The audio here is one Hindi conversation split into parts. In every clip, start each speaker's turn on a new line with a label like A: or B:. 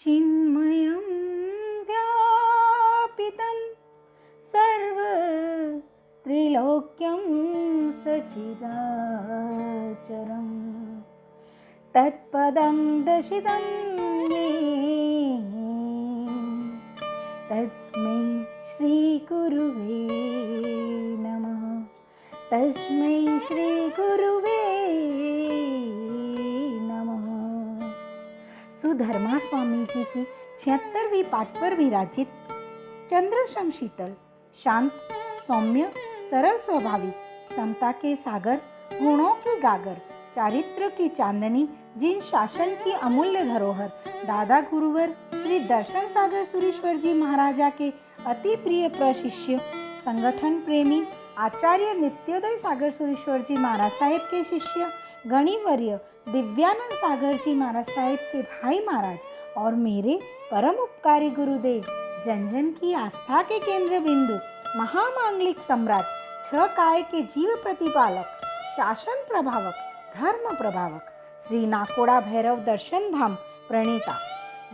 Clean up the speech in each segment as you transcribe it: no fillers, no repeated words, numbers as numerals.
A: चिन्मयं व्यापितं सर्वत्रिलोक्यं सचिदाचरं तत्पदं दशितं येन तस्मै श्रीगुरुवे नमः। तस्मै श्रीगुरुवे नमः। सुधर्मा स्वामी जी की 76वीं पाठ पर विराजित चंद्रशम शीतल, शांत, सौम्य, सरल स्वभाविक, समता के सागर, गुणों के गागर, चारित्र की चांदनी, जिन शासन की अमूल्य धरोहर, दादा गुरुवर श्री दर्शन सागर सुरेश्वर जी महाराजा के अति प्रिय प्रशिष्य, संगठन प्रेमी आचार्य नित्योदय सागर सुरेश्वर जी महाराज साहेब के शिष्य गणिवर्य दिव्यानंद सागर जी महाराज साहेब के भाई महाराज और मेरे परम उपकारी गुरुदेव, जन जन की आस्था के केंद्र बिंदु, महामांगलिक सम्राट, 6 काय के जीव प्रतिपालक, शासन प्रभावक, धर्म प्रभावक, श्री नाकोड़ा भैरव दर्शन धाम प्रणीता,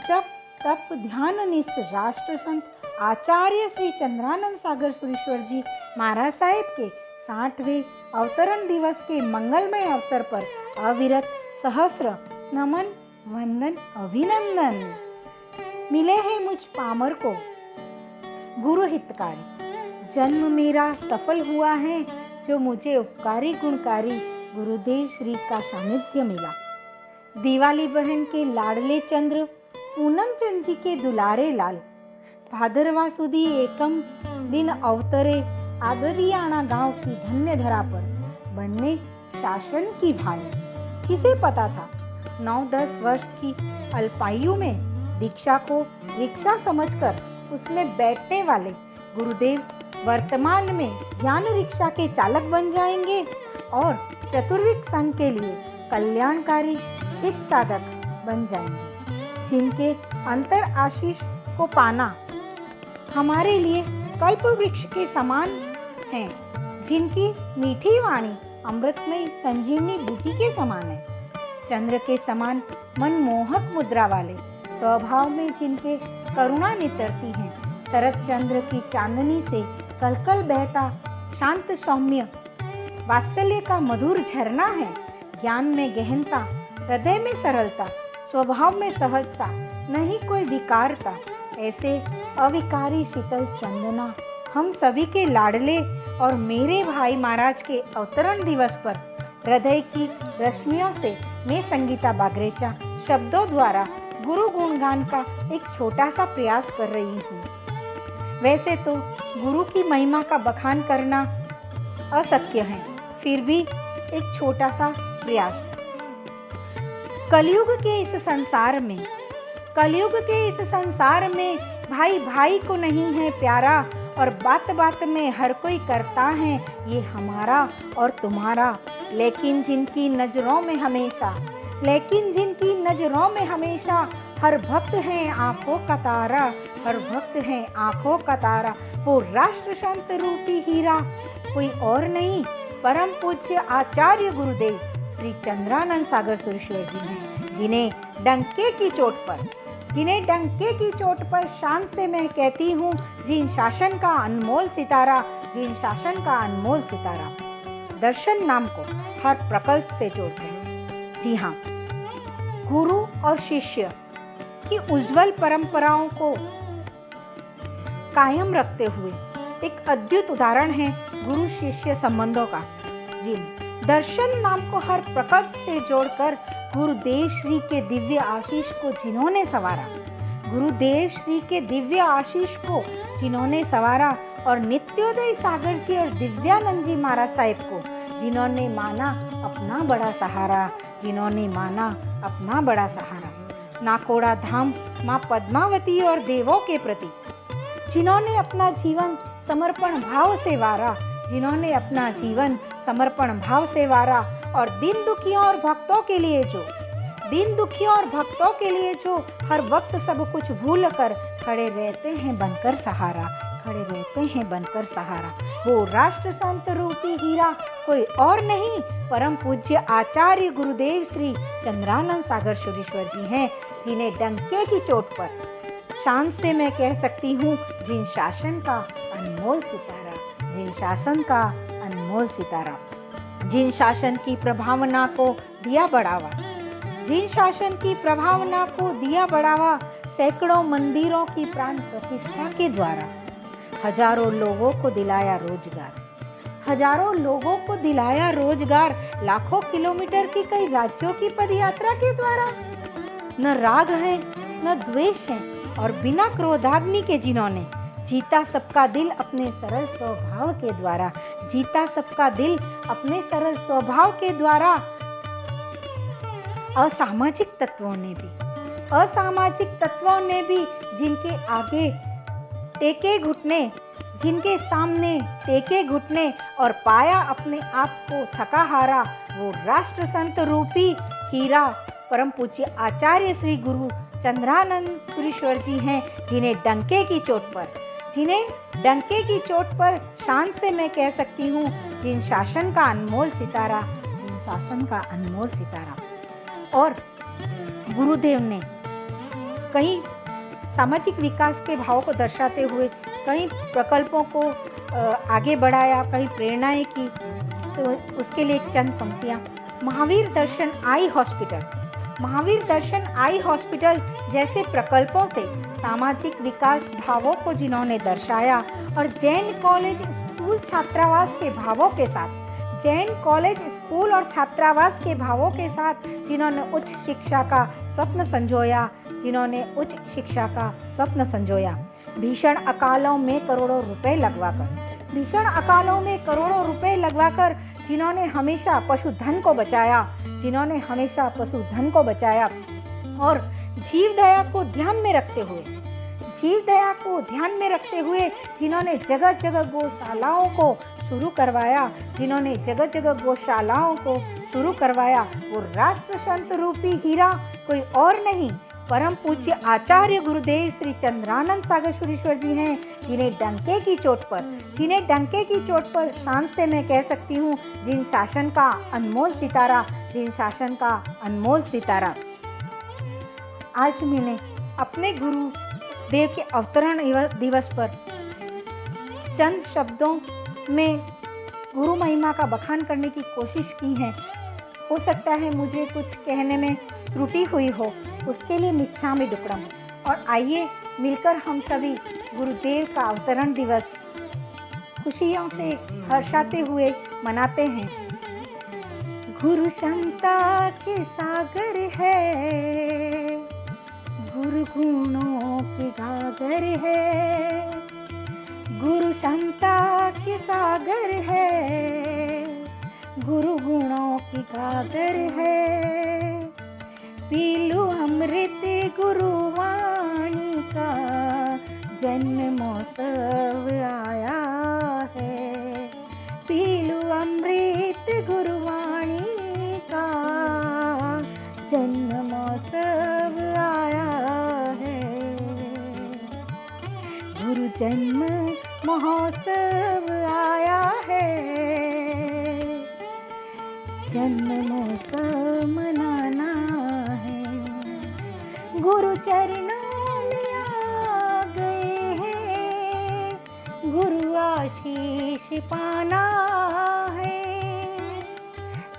A: जप तप ध्यान निष्ठ राष्ट्र संत आचार्य श्री चंद्रानंद सागर सुरेश्वर जी महाराज साहेब के 60वें अवतरण दिवस के मंगलमय अवसर पर अविरत सहस्र नमन वंदन अभिनंदन। मिले हैं मुझ पामर को गुरु हितकारी, जन्म मेरा सफल हुआ है जो मुझे उपकारी गुणकारी गुरुदेव श्री का सानिध्य मिला। दिवाली बहन के लाडले चंद्र, पूनम चंद जी के दुलारे लाल, भादरवा सुदी एकम दिन अवतरे आदरियाणा गांव की धन्य धरा पर बनने शासन की भाई। किसे पता था 9-10 वर्ष की अल्पायु में दीक्षा को रिक्शा समझकर उसमें बैठने वाले गुरुदेव वर्तमान में ज्ञान रिक्शा के चालक बन जाएंगे और चतुर्विक संघ के लिए कल्याणकारी हित साधक बन जाएंगे। जिनके अंतर आशीष को पाना हमारे लिए कल्प वृक्ष के समान है, जिनकी मीठी वाणी अमृतमय संजीवनी बूटी के समान है, चंद्र के समान मनमोहक मुद्रा वाले स्वभाव में जिनके करुणा नितरती है, शरद चंद्र की चांदनी से कलकल बहता शांत सौम्य वात्सल्य का मधुर झरना है, ज्ञान में गहनता, हृदय में सरलता, स्वभाव में सहजता, नहीं कोई विकारता, ऐसे अविकारी शीतल चंदना हम सभी के लाडले और मेरे भाई महाराज के अवतरण दिवस पर हृदय की रश्मियों से मैं संगीता बागरेचा शब्दों द्वारा गुरु गुणगान का एक छोटा सा प्रयास कर रही हूँ। वैसे तो गुरु की महिमा का बखान करना अशक्य है, फिर भी एक छोटा सा प्रयास। कलयुग के इस संसार में भाई भाई को नहीं है प्यारा, और बात बात में हर कोई करता है ये हमारा और तुम्हारा, लेकिन जिनकी नजरों में हमेशा हर भक्त है आंखों का तारा, हर भक्त है आंखों का तारा, वो राष्ट्र संत रूपी हीरा कोई और नहीं परम पूज्य आचार्य गुरुदेव श्री चंद्रानंद सागर सुरेश्वर जी हैं, जिन्हें डंके की चोट पर शान से मैं कहती हूँ, जिन शासन का अनमोल सितारा दर्शन नाम को हर प्रकल्प से जोड़ते हैं। जी हाँ, गुरु और शिष्य की उज्जवल परंपराओं को कायम रखते हुए एक अद्भुत उदाहरण है गुरु शिष्य संबंधों का। जी, दर्शन नाम को हर प्रकल्प से जोड़कर गुरुदेव श्री के दिव्य आशीष को जिन्होंने सवारा और नित्योदय सागर जी और दिव्यानंद जी महाराज साहेब को जिन्होंने माना अपना बड़ा सहारा, नाकोड़ा धाम माँ पद्मावती और देवों के प्रति जिन्होंने अपना जीवन समर्पण भाव से वारा, और दीन दुखियों और भक्तों के लिए जो हर वक्त सब कुछ भूल कर खड़े रहते हैं बनकर सहारा, वो राष्ट्र संत रूपी हीरा कोई और नहीं परम पूज्य आचार्य गुरुदेव श्री चंद्रानंद सागर सुरेश्वर जी हैं। जिन्हें डंके की चोट पर शान से मैं कह सकती हूँ, जिन शासन का अनमोल सितारा, जिन शासन का अनमोल सितारा, जिन शासन की प्रभावना को दिया बढ़ावा, जिन शासन की प्रभावना को दिया बढ़ावा, सैकड़ों मंदिरों की प्राण प्रतिष्ठा के द्वारा हजारों लोगों को दिलाया रोजगार, हजारों लोगों को दिलाया रोजगार, लाखों किलोमीटर की कई राज्यों की पदयात्रा के द्वारा। न राग है न द्वेष है, और बिना क्रोधाग्नि के जिन्होंने जीता सबका दिल अपने सरल स्वभाव के द्वारा, जीता सबका दिल अपने सरल स्वभाव के द्वारा। असामाजिक तत्वों ने भी जिनके आगे टेके घुटने, जिनके सामने टेके घुटने और पाया अपने आप को थका हारा, वो राष्ट्र संत रूपी हीरा परम पूज्य आचार्य श्री गुरु चंद्रानंद सुरीश्वर जी हैं, जिन्हें डंके की चोट पर शान से मैं कह सकती हूँ, जिन शासन का अनमोल सितारा, जिन शासन का अनमोल सितारा। और गुरुदेव ने कई सामाजिक विकास के भावों को दर्शाते हुए कई प्रकल्पों को आगे बढ़ाया, कई प्रेरणाएं की। तो उसके लिए चंद पंक्तियाँ। महावीर दर्शन आई हॉस्पिटल जैसे प्रकल्पों से सामाजिक विकास भावों को जिन्होंने दर्शाया, और जैन कॉलेज स्कूल छात्रावास के भावों के साथ, जैन कॉलेज स्कूल और छात्रावास के भावों के साथ जिन्होंने उच्च शिक्षा का स्वप्न संजोया, जिन्होंने उच्च शिक्षा का स्वप्न संजोया। भीषण अकालों में करोड़ों रुपए लगवाकर जिन्होंने हमेशा पशुधन को बचाया, जिन्होंने हमेशा पशुधन को बचाया, और जीव दया को ध्यान में रखते हुए जिन्होंने जगह जगह गौशालाओं को शुरू करवाया, जिन्होंने जगह जगह गौशालाओं को शुरू करवाया, वो राष्ट्र संत रूपी हीरा कोई और नहीं, परम पूज्य आचार्य गुरुदेव श्री चंद्रानंद सागर सुरीश्वर जी हैं, जिन्हें डंके की चोट पर शान से मैं कह सकती हूँ, जिन शासन का अनमोल सितारा। आज मैंने अपने गुरुदेव के अवतरण दिवस पर चंद शब्दों में गुरु महिमा का बखान करने की कोशिश की है। हो सकता है मुझे कुछ कहने में त्रुटि हुई हो, उसके लिए मिच्छामि दुक्कडम। और आइए मिलकर हम सभी गुरुदेव का अवतरण दिवस खुशियों से हर्षाते हुए मनाते हैं। गुरु क्षमता के सागर है, गुरु गुणों के गागर है, गुरु क्षमता के सागर है, गुरु गुणों की गागर है। पीलू अमृत गुरुवाणी का जन्मोत्सव आया है, पीलू अमृत गुरुवाणी का जन्मोत्सव आया है। गुरु जन्म महोत्सव आया है, जन्मोत्सव मनाना है। गुरु चरणों में आ गए हैं, गुरु आशीष पाना है,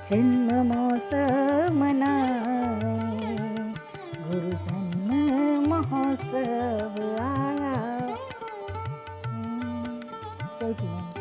A: जन्मोत्सव मनाए, गुरु जन्म महोत्सव आया। जय जिनेन्द्र।